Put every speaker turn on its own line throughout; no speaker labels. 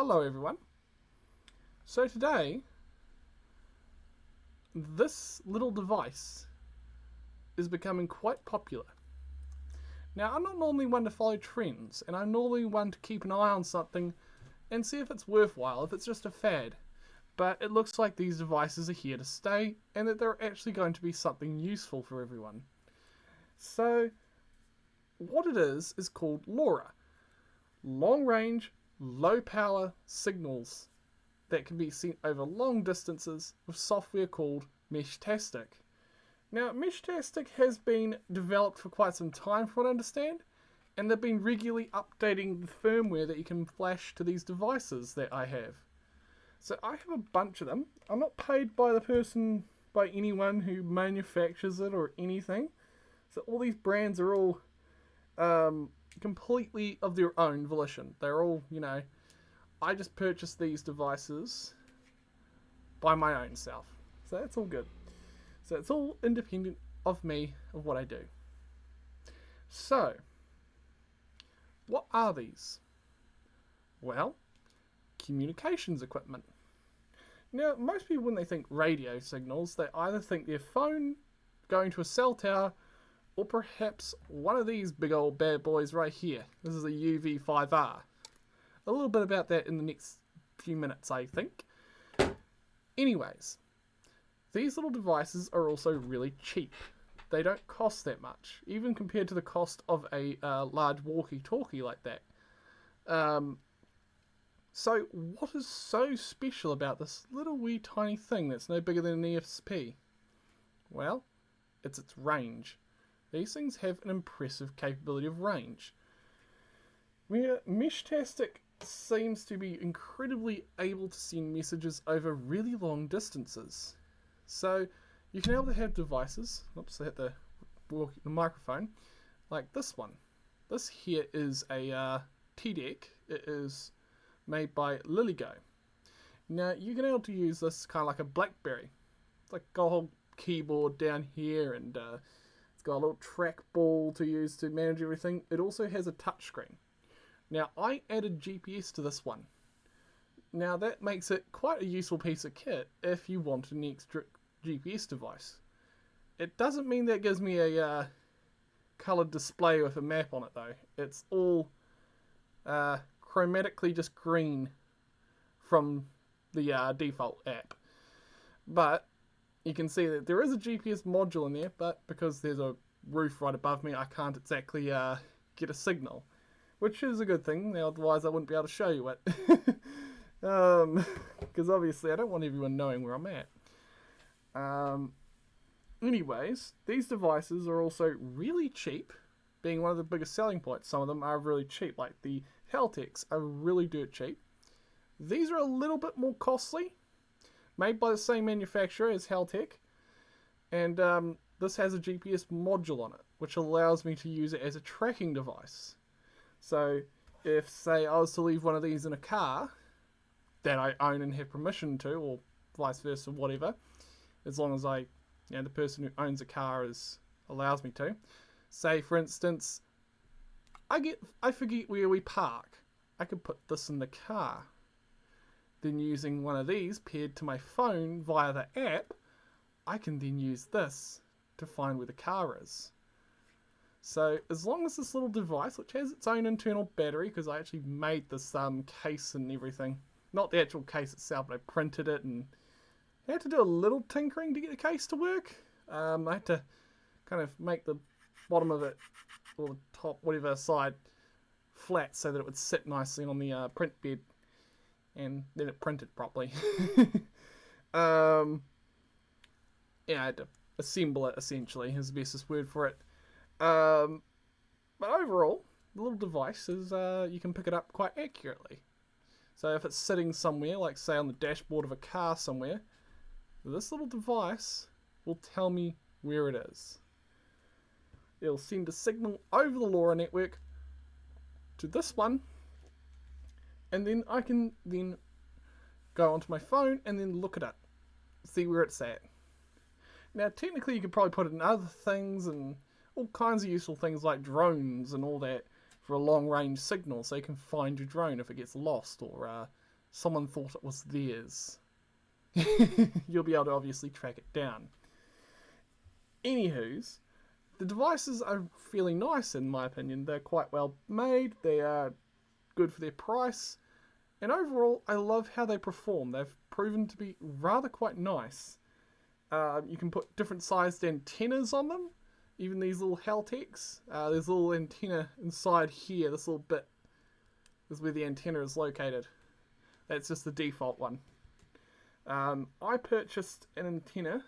Hello everyone. So today, this little device is becoming quite popular. Now, I'm not normally one to follow trends, and I'm normally one to keep an eye on something and see if it's worthwhile, if it's just a fad. But it looks like these devices are here to stay, and that they're actually going to be something useful for everyone. So, what it is called LoRa. Long range, low power signals that can be sent over long distances with software called meshtastic. Now, meshtastic has been developed for quite some time, from what I understand, and they've been regularly updating the firmware that you can flash to these devices that I have. So I have a bunch of them. I'm not paid by by anyone who manufactures it or anything. So all these brands are all completely of their own volition. They're all, I just purchased these devices by my own self. So that's all good. So it's all independent of me, of what I do. So, what are these? Well, communications equipment. Now, most people, when they think radio signals, they either think their phone going to a cell tower, or perhaps one of these big old bad boys right here. This is a UV5R. A little bit about that in the next few minutes, I think. Anyways, these little devices are also really cheap. They don't cost that much, even compared to the cost of a large walkie-talkie like that. So what is so special about this little wee tiny thing that's no bigger than an ESP? Well, it's its range. These things have an impressive capability of range. Where meshtastic seems to be incredibly able to send messages over really long distances. So you can be able to have devices, oops, I hit the microphone, like this one. This here is a TDEC. It is made by LilyGo. Now you can be able to use this kind of like a BlackBerry. It's like got a whole keyboard down here, and it's got a little trackball to use to manage everything. It also has a touchscreen. Now I added GPS to this one. Now that makes it quite a useful piece of kit if you want an extra GPS device. It doesn't mean that it gives me a coloured display with a map on it though. It's all chromatically just green from the default app. But you can see that there is a GPS module in there, but because there's a roof right above me, I can't exactly get a signal. Which is a good thing, otherwise I wouldn't be able to show you it. Because obviously I don't want everyone knowing where I'm at. Anyways, these devices are also really cheap, being one of the biggest selling points. Some of them are really cheap, like the Haltex are really dirt cheap. These are a little bit more costly, made by the same manufacturer as Haltech, and this has a GPS module on it, which allows me to use it as a tracking device. So if, say, I was to leave one of these in a car that I own and have permission to, or vice versa, whatever, as long as the person who owns a car allows me to. Say, for instance, I forget where we park. I could put this in the car. Then using one of these paired to my phone via the app, I can then use this to find where the car is. So as long as this little device, which has its own internal battery, because I actually made this case and everything, not the actual case itself, but I printed it and I had to do a little tinkering to get the case to work. I had to kind of make the bottom of it, or the top, whatever side, flat so that it would sit nicely on the print bed, and then it printed properly. I had to assemble it, essentially, is the bestest word for it. But overall, the little device is, you can pick it up quite accurately. So if it's sitting somewhere, like say on the dashboard of a car somewhere, this little device will tell me where it is. It'll send a signal over the LoRa network to this one, and then I can then go onto my phone and then look at it, see where it's at. Now technically you could probably put it in other things and all kinds of useful things like drones and all that for a long range signal, so you can find your drone if it gets lost, or someone thought it was theirs. You'll be able to obviously track it down. Anywho's, the devices are fairly nice in my opinion. They're quite well made, they are good for their price, and overall I love how they perform. They've proven to be rather quite nice. You can put different sized antennas on them, even these little Haltecs. There's a little antenna inside here, this little bit is where the antenna is located. That's just the default one. I purchased an antenna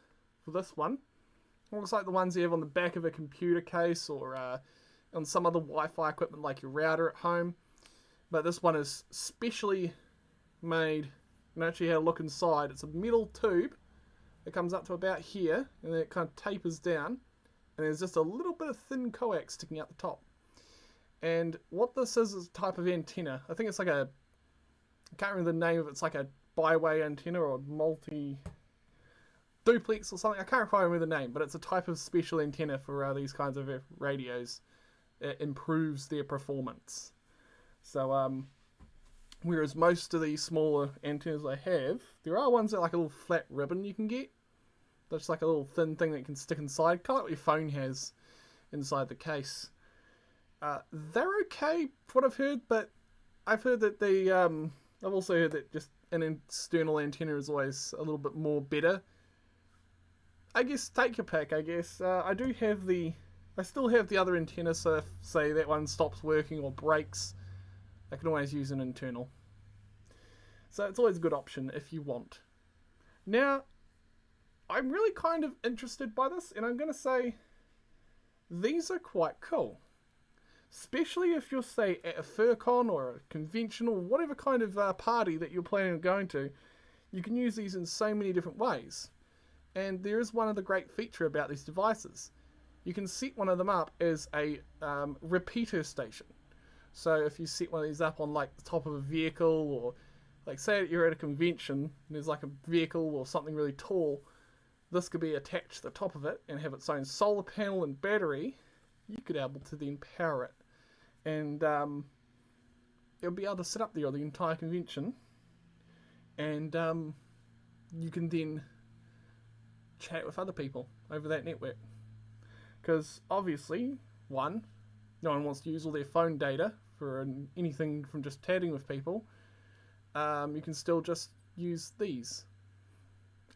for this one. It looks like the ones you have on the back of a computer case or on some other Wi-Fi equipment like your router at home. But this one is specially made, and actually had a look inside. It's a metal tube that comes up to about here, and then it kind of tapers down, and there's just a little bit of thin coax sticking out the top. And what this is a type of antenna. I think it's like a, I can't remember the name of it, it's like a bi-way antenna or multi-duplex or something. I can't quite remember the name, but it's a type of special antenna for these kinds of radios. It improves their performance. So, whereas most of these smaller antennas I have, there are ones that are like a little flat ribbon you can get. That's like a little thin thing that you can stick inside, kind of like your phone has inside the case. They're okay, for what I've heard, but I've heard that they, I've also heard that just an external antenna is always a little bit more better. I guess take your pick, I guess. I still have the other antenna, so if, say, that one stops working or breaks, I can always use an internal. So it's always a good option if you want. Now, I'm really kind of interested by this, and I'm going to say these are quite cool. Especially if you're, say, at a FurCon or a convention or whatever kind of party that you're planning on going to, you can use these in so many different ways. And there is one of the great feature about these devices. You can set one of them up as a repeater station. So if you set one of these up on like the top of a vehicle, or like say you're at a convention and there's like a vehicle or something really tall, this could be attached to the top of it and have its own solar panel and battery. You could be able to then power it. And it'll be able to sit up there the entire convention, and you can then chat with other people over that network. Because obviously, one, no one wants to use all their phone data for anything from just chatting with people. You can still just use these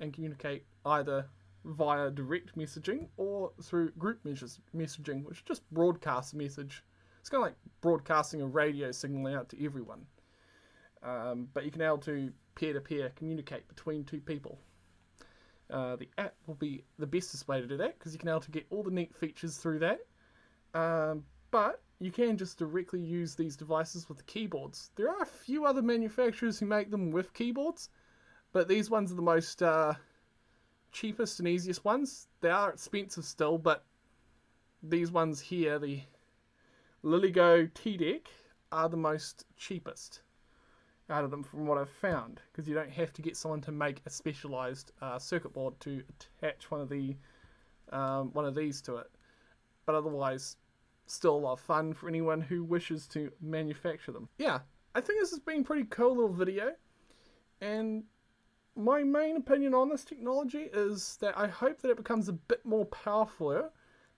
and communicate either via direct messaging or through group messaging, which just broadcasts a message. It's kind of like broadcasting a radio signal out to everyone. But you can be able to peer-to-peer communicate between two people. The app will be the bestest way to do that, because you can be able to get all the neat features through that. But you can just directly use these devices with the keyboards. There are a few other manufacturers who make them with keyboards, but these ones are the most cheapest and easiest ones. They are expensive still, but these ones here, the Liligo T-Deck, are the most cheapest out of them from what I've found, because you don't have to get someone to make a specialized circuit board to attach one of these to it. But otherwise, still a lot of fun for anyone who wishes to manufacture them. Yeah, I think this has been a pretty cool little video, and my main opinion on this technology is that I hope that it becomes a bit more powerful,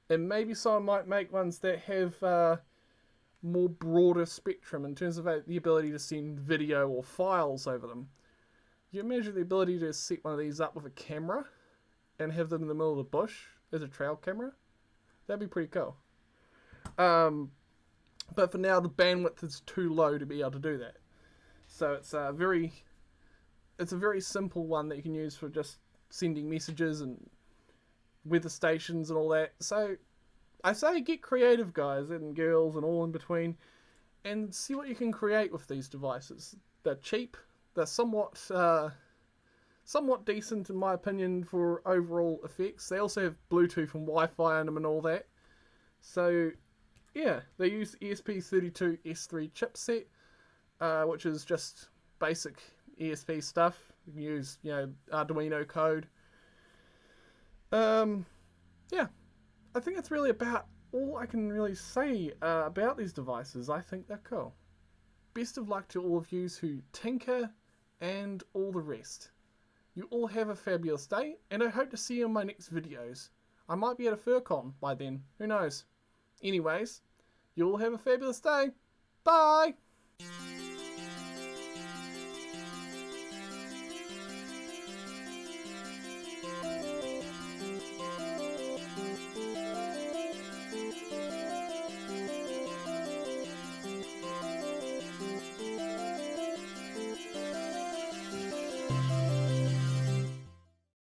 and maybe someone might make ones that have more broader spectrum in terms of the ability to send video or files over them. You imagine the ability to set one of these up with a camera and have them in the middle of the bush as a trail camera? That'd be pretty cool. But for now, the bandwidth is too low to be able to do that. So it's a very simple one that you can use for just sending messages and weather stations and all that. So I say get creative, guys and girls and all in between, and see what you can create with these devices. They're cheap, they're somewhat decent in my opinion for overall effects. They also have Bluetooth and Wi-Fi in them and all that. So yeah, they use the ESP32S3 chipset, which is just basic ESP stuff. You can use, Arduino code. Yeah. I think that's really about all I can really say about these devices. I think they're cool. Best of luck to all of you who tinker, and all the rest. You all have a fabulous day, and I hope to see you in my next videos. I might be at a FurCon by then, who knows. Anyways, you all have a fabulous day. Bye!